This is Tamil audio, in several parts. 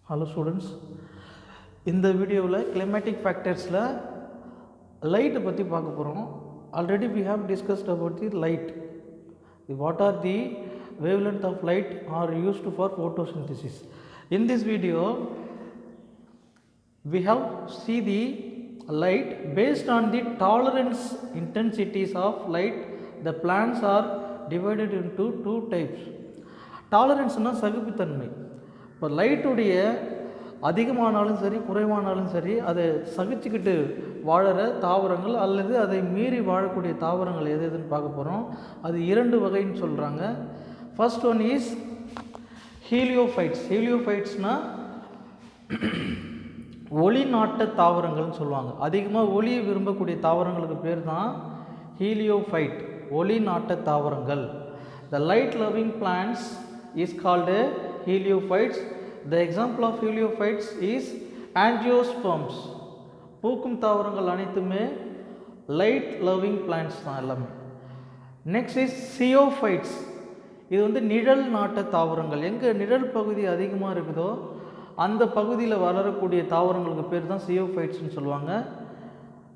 Hello students, இந்த வீடியோவில் climatic factorsல light பற்றி பார்க்க போகிறோம். Already we have discussed about the light. What are the wavelength of light are used for photosynthesis. In this video we have see the light based on the tolerance intensities of light. The plants are divided into two types. Tolerance na சகிப்புத்தன்மை. இப்போ லைட்டுடைய அதிகமானாலும் சரி குறைவானாலும் சரி அதை சகிச்சுக்கிட்டு வாழற தாவரங்கள் அல்லது அதை மீறி வாழக்கூடிய தாவரங்கள் எது எதுன்னு பார்க்க போகிறோம். அது இரண்டு வகைன்னு சொல்கிறாங்க. First one is heliophytes. ஹீலியோஃபைட்ஸ்னால் ஒளி நாட்ட தாவரங்கள்னு சொல்லுவாங்க. அதிகமாக ஒளியை விரும்பக்கூடிய தாவரங்களுக்கு பேர் தான் ஹீலியோஃபைட், ஒளி நாட்ட தாவரங்கள். The light loving plants is called heliophytes. The example of heliophytes is angiosperms. பூக்கும் தாவரங்கள் அனைத்துமே லைட் லவ்விங் பிளான்ட்ஸ் தான் எல்லாமே. Next is sciophytes. இது வந்து நிழல் நாட்ட தாவரங்கள். எங்கே நிழல் பகுதி அதிகமாக இருக்குதோ அந்த பகுதியில் வளரக்கூடிய தாவரங்களுக்கு பேர் தான் சியோஃபைட்ஸ்னு சொல்லுவாங்க.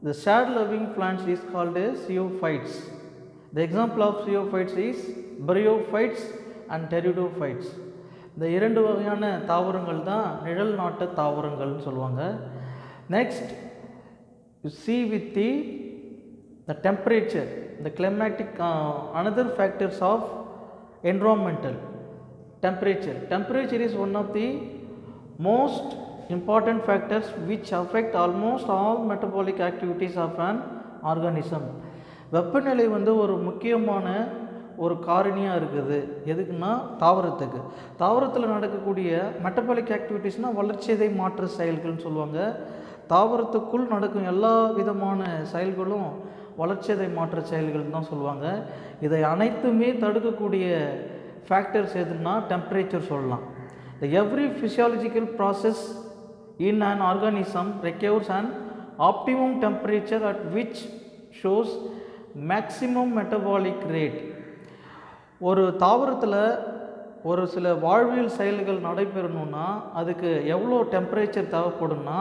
The shade loving plants is called siophytes. The example of siophytes is bryophytes and pteridophytes. இந்த இரண்டு வகையான தாவரங்கள் தான் நிழல் நாட்ட தாவரங்கள்னு சொல்லுவாங்க. Next you see with the temperature, the climatic another factors of environmental temperature is one of the most important factors which affect almost all metabolic activities of an organism. வெப்பநிலை வந்து ஒரு முக்கியமான ஒரு காரணியாக இருக்குது. எதுக்குன்னா தாவரத்துக்கு. தாவரத்தில் நடக்கக்கூடிய மெட்டபாலிக் ஆக்டிவிட்டீஸ்னால் வளர்ச்சிதை மாற்ற செயல்கள்னு சொல்லுவாங்க. தாவரத்துக்குள் நடக்கும் எல்லா விதமான செயல்களும் வளர்ச்சிதை மாற்ற செயல்கள் தான் சொல்லுவாங்க. இதை அனைத்துமே தடுக்கக்கூடிய ஃபேக்டர்ஸ் எதுன்னா டெம்பரேச்சர் சொல்லலாம். Every physiological process in an organism requires an optimum temperature at which shows maximum metabolic rate. ஒரு தாவரத்தில் ஒரு சில வாழ்வியல் செயல்கள் நடைபெறணும்னா அதுக்கு எவ்வளோ டெம்பரேச்சர் தேவைப்படும்னா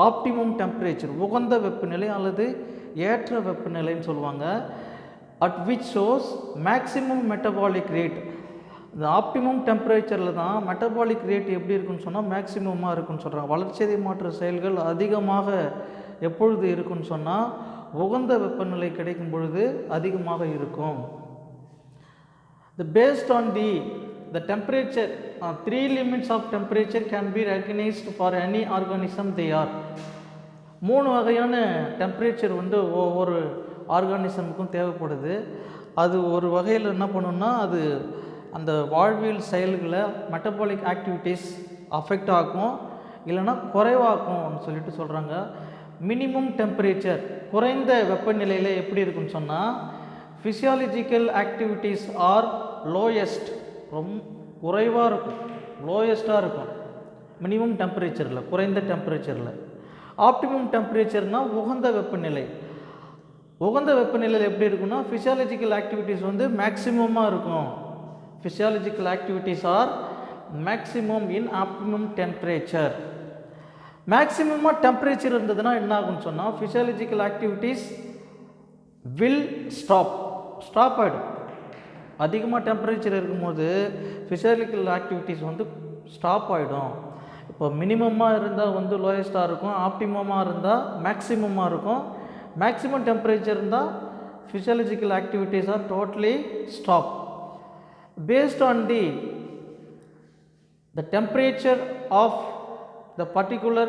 ஆப்டிமம் டெம்பரேச்சர், உகந்த வெப்பநிலை அல்லது ஏற்ற வெப்பநிலைன்னு சொல்லுவாங்க. At which shows maximum metabolic rate. இந்த ஆப்டிமம் டெம்பரேச்சரில் தான் மெட்டபாலிக் ரேட் எப்படி இருக்குன்னு சொன்னால் மேக்சிமமாக இருக்குன்னு சொல்கிறாங்க. வளர்ச்சிதை மாற்ற செயல்கள் அதிகமாக எப்பொழுது இருக்குன்னு சொன்னால் உகந்த வெப்பநிலை கிடைக்கும் பொழுது அதிகமாக இருக்கும். Based on the temperature, three limits of temperature can be recognized for any organism they are. மூணு வகையான டெம்பரேச்சர் வந்து ஒவ்வொரு ஆர்கானிசமுக்கும் தேவைப்படுது. அது ஒரு வகையில் என்ன பண்ணுன்னா அது அந்த வாழ்வியல் செயல்களை மெட்டபாலிக் ஆக்டிவிட்டீஸ் அஃபெக்ட் ஆகும், இல்லைன்னா குறைவாக்கும்னு சொல்லிட்டு சொல்கிறாங்க. மினிமம் டெம்பரேச்சர் குறைந்த வெப்பநிலையில் எப்படி இருக்குன்னு சொன்னால் ஃபிசியாலஜிக்கல் ஆக்டிவிட்டீஸ் ஆர் லோயஸ்ட், ரொம்ப குறைவாக இருக்கும், லோயஸ்ட்டாக இருக்கும் மினிமம் டெம்பரேச்சரில், குறைந்த டெம்பரேச்சரில். ஆப்டிமம் டெம்பரேச்சர்னால் உகந்த வெப்பநிலை. உகந்த வெப்பநிலையில் எப்படி இருக்குன்னா ஃபிசியாலஜிக்கல் ஆக்டிவிட்டீஸ் வந்து மேக்சிமமாக இருக்கும். Physiological activities are maximum in optimum temperature. Maximum temperature இருந்ததுன்னா என்ன ஆகும்னு சொன்னால் physiological activities will stop ஆகிடும். அதிகமாக டெம்பரேச்சர் இருக்கும்போது physiological activities வந்து ஸ்டாப் ஆகிடும். இப்போ மினிமமாக இருந்தால் வந்து லோயஸ்ட்டாக இருக்கும், ஆப்டிமமாக இருந்தால் மேக்சிமமாக இருக்கும். மேக்சிமம் டெம்பரேச்சர் இருந்தால் physiological activities are totally stop. Based on the temperature of the particular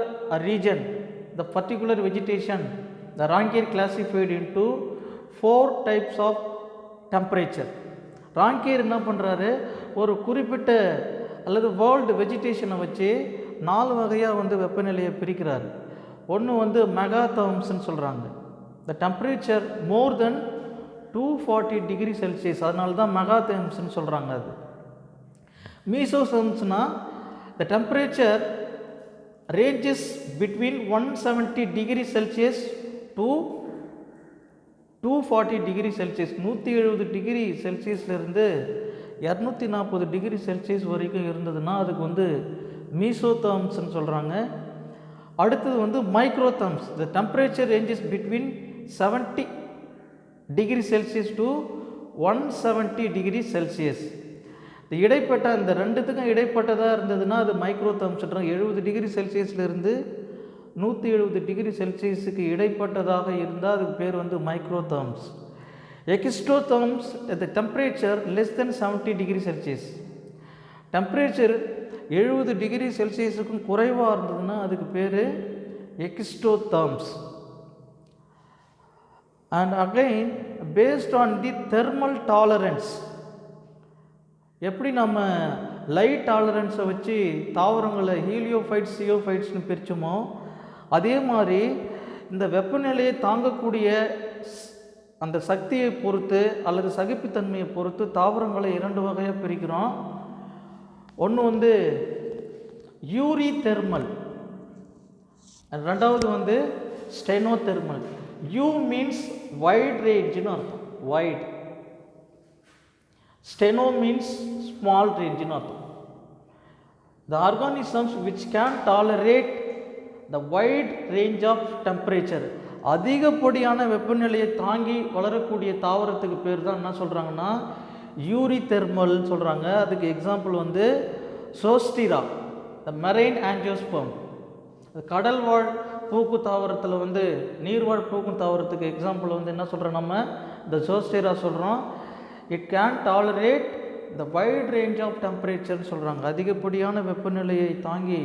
region, the particular vegetation, the Rankine classified into 4 types of temperature. Rankine என்ன பண்ணுறாரு, ஒரு குறிப்பிட்ட அல்லது வேர்ல்டு வெஜிடேஷனை வச்சு 4 வகையாக வந்து வெப்பநிலையை பிரிக்கிறாரு. ஒன்று வந்து மெகாதெர்ம்ஸ்ன்னு சொல்கிறாங்க. the temperature more than 240 degree Celsius, அதனால தான் மெகாதெர்ம்ஸ்னு சொல்கிறாங்க. அது மீசோதெர்ம்ஸ்னால் the temperature ranges between 170 degree Celsius to 240 degree Celsius. 170 degree செல்சியஸ்லேருந்து 240 டிகிரி செல்சியஸ் வரைக்கும் இருந்ததுன்னா அதுக்கு வந்து மீசோதெர்ம்ஸ்னு சொல்கிறாங்க. அடுத்தது வந்து microtherms. The temperature ranges between 70 degree Celsius to 170 degree Celsius. இந்த இடைப்பட்ட அந்த ரெண்டுத்துக்கும் இடைப்பட்டதாக இருந்ததுன்னா அது மைக்ரோதெர்ம்ஸ் சொல்கிறாங்க. 70 டிகிரி செல்சியஸ்லேருந்து 170 டிகிரி செல்சியஸுக்கு இடைப்பட்டதாக இருந்தால் அதுக்கு பேர் வந்து microtherms. Hekistotherms the temperature less than 70 degree Celsius. Temperature 70 degree செல்சியஸுக்கும் குறைவாக இருந்ததுன்னா அதுக்கு பேர் hekistotherms. And again based on the thermal tolerance. எப்படி நம்ம லைட் டாலரன்ஸை வச்சு தாவரங்களை ஹீலியோஃபைட்ஸ் சியோஃபைட்ஸ்னு பிரித்தோமோ அதே மாதிரி இந்த வெப்பநிலையை தாங்கக்கூடிய அந்த சக்தியை பொறுத்து அல்லது சகிப்புத்தன்மையை பொறுத்து தாவரங்களை 2 வகையாக பிரிக்கிறோம். ஒன்று வந்து யூரி தெர்மல், ரெண்டாவது வந்து ஸ்டெனோதெர்மல். யூ மீன்ஸ் வைட் ரேஞ்சுன்னு அர்த்தம், வைட். ஸ்டெனோ மீன்ஸ் ஸ்மால் ரேஞ்சுன்னு அர்த்தம். The organisms which can tolerate the wide range of temperature, அதிகப்படியான வெப்பநிலையை தாங்கி வளரக்கூடிய தாவரத்துக்கு பேர் தான் என்ன சொல்கிறாங்கன்னா யூரி தெர்மல்னு சொல்கிறாங்க. அதுக்கு எக்ஸாம்பிள் வந்து சோஸ்டிரா, த மெரைன் ஆஞ்சியோஸ்பெர்ம். கடல் வாழ் பூக்கு தாவரத்தில் வந்து நீர்வாழ் பூக்கும் தாவரத்துக்கு எக்ஸாம்பிள் வந்து என்ன சொல்கிறோம் நம்ம இந்த சோஸ்டிரா சொல்கிறோம். It can tolerate the wide range of டெம்பரேச்சர்னு சொல்கிறாங்க. அதிகப்படியான வெப்பநிலையை தாங்கி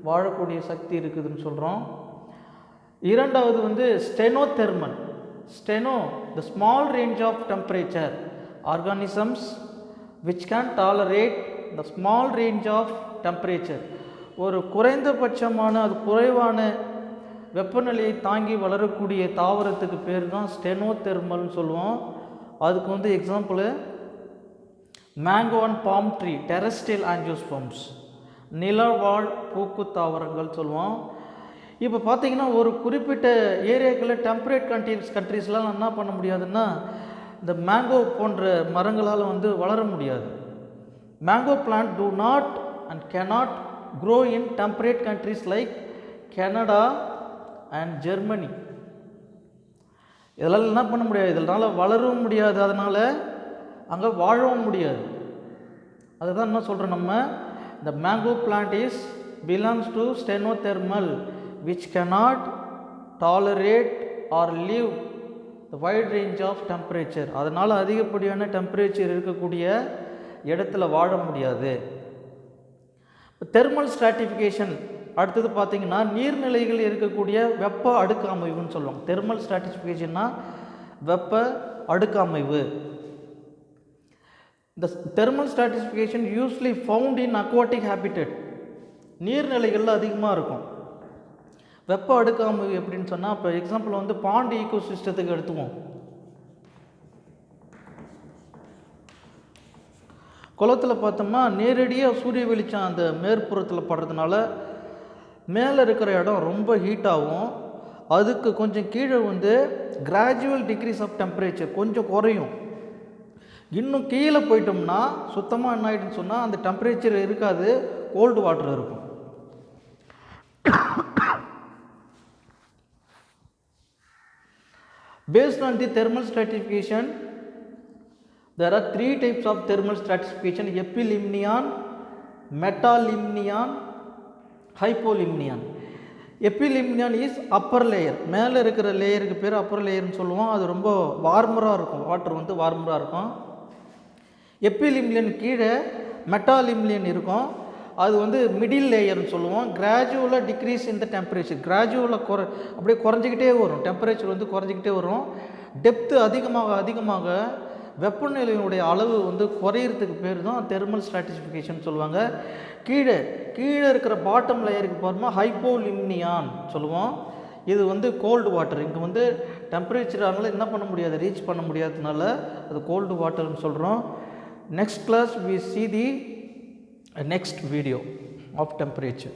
வாழக்கூடிய சக்தி இருக்குதுன்னு சொல்கிறோம். இரண்டாவது வந்து stenothermal. Steno the small range of temperature organisms which can tolerate the small range of temperature. ஒரு குறைந்தபட்சமான அது குறைவான வெப்பநிலையை தாங்கி வளரக்கூடிய தாவரத்துக்கு பேர் தான் ஸ்டெனோதெர்மல்னு சொல்லுவோம். அதுக்கு வந்து example mango and palm tree, terrestrial angiosperms, நிலவாழ் பூக்கு தாவரங்கள் சொல்லுவோம். இப்போ பார்த்தீங்கன்னா ஒரு குறிப்பிட்ட ஏரியாக்களில் டெம்பரேட் கண்ட்ரீஸ்லாம் என்ன பண்ண முடியாதுன்னா இந்த மேங்கோ போன்ற மரங்களால் வந்து வளர முடியாது. Mango plant do not and cannot grow in temperate countries like Canada and Germany. இதெல்லாம் என்ன பண்ண முடியாது, இதனால் வளரவும் முடியாது, அதனால் அங்கே வாழவும் முடியாது. அதுதான் என்ன சொல்கிறோம் நம்ம, the mango plant is belongs to stenothermal which cannot tolerate or live the wide range of temperature. அதனால் அதிகப்படியான டெம்பரேச்சர் இருக்கக்கூடிய இடத்துல வாழ முடியாது. தெர்மல் ஸ்ட்ராட்டிஃபிகேஷன் அடுத்தது பார்த்திங்கன்னா நீர்நிலைகள் இருக்கக்கூடிய வெப்ப அடுக்கு அமைவுன்னு சொல்லுவோம். தெர்மல் ஸ்ட்ராட்டிஃபிகேஷன்னா வெப்ப அடுக்கு அமைவு. இந்த thermal stratification usually found in aquatic habitat. நீர்நிலைகளில் அதிகமாக இருக்கும். வெப்ப அடுக்கு அமைவு எப்படின்னு சொன்னால், இப்போ எக்ஸாம்பிள் வந்து பாண்ட் ஈகோ சிஸ்டத்துக்கு எடுத்துவோம். குளத்தில் பார்த்தோம்னா நேரடியாக சூரிய வெளிச்சம் அந்த மேற்புறத்தில் படுறதுனால மேலே இருக்கிற இடம் ரொம்ப ஹீட்டாகும். அதுக்கு கொஞ்சம் கீழே வந்து கிராஜுவல் டிக்ரீஸ் ஆஃப் டெம்பரேச்சர் கொஞ்சம் குறையும். இன்னும் கீழே போயிட்டோம்னா சுத்தமாக என்ன ஆகிடுன்னு சொன்னால் அந்த டெம்பரேச்சர் இருக்காது, கோல்டு வாட்டர் இருக்கும். Based on the thermal stratification, there are 3 types of thermal stratification: epilimnion, metalimnion, hypolimnion. Epilimnion is upper layer. மேலே இருக்கிற லேயருக்கு பேர் அப்பர் லேயர்னு சொல்லுவோம். அது ரொம்ப வார்மராக இருக்கும், வாட்டர் வந்து வார்மராக இருக்கும். எப்பிலிம்னியன் கீழே மெட்டாலிம்னியன் இருக்கும், அது வந்து மிடில் லேயர்னு சொல்லுவோம். கிராஜுவலாக டிக்ரீஸ் இந்த டெம்பரேச்சர், கிராஜுவலாக அப்படியே குறைஞ்சிக்கிட்டே வரும், டெம்பரேச்சர் வந்து குறைஞ்சிக்கிட்டே வரும். டெப்த்து அதிகமாக அதிகமாக வெப்பநிலையினுடைய அளவு வந்து குறையிறதுக்கு பேர் தான் தெர்மல் ஸ்ட்ராட்டிஃபிகேஷன் சொல்லுவாங்க. கீழே இருக்கிற பாட்டம் லேயருக்கு போகிறோமா ஹைப்போலிம்னியான் சொல்லுவோம். இது வந்து கோல்டு வாட்டர். இங்கே வந்து டெம்பரேச்சர் அவங்களால என்ன பண்ண முடியாது, ரீச் பண்ண முடியாததுனால அது கோல்டு வாட்டர்னு சொல்கிறோம். Next class we see the next video of temperature.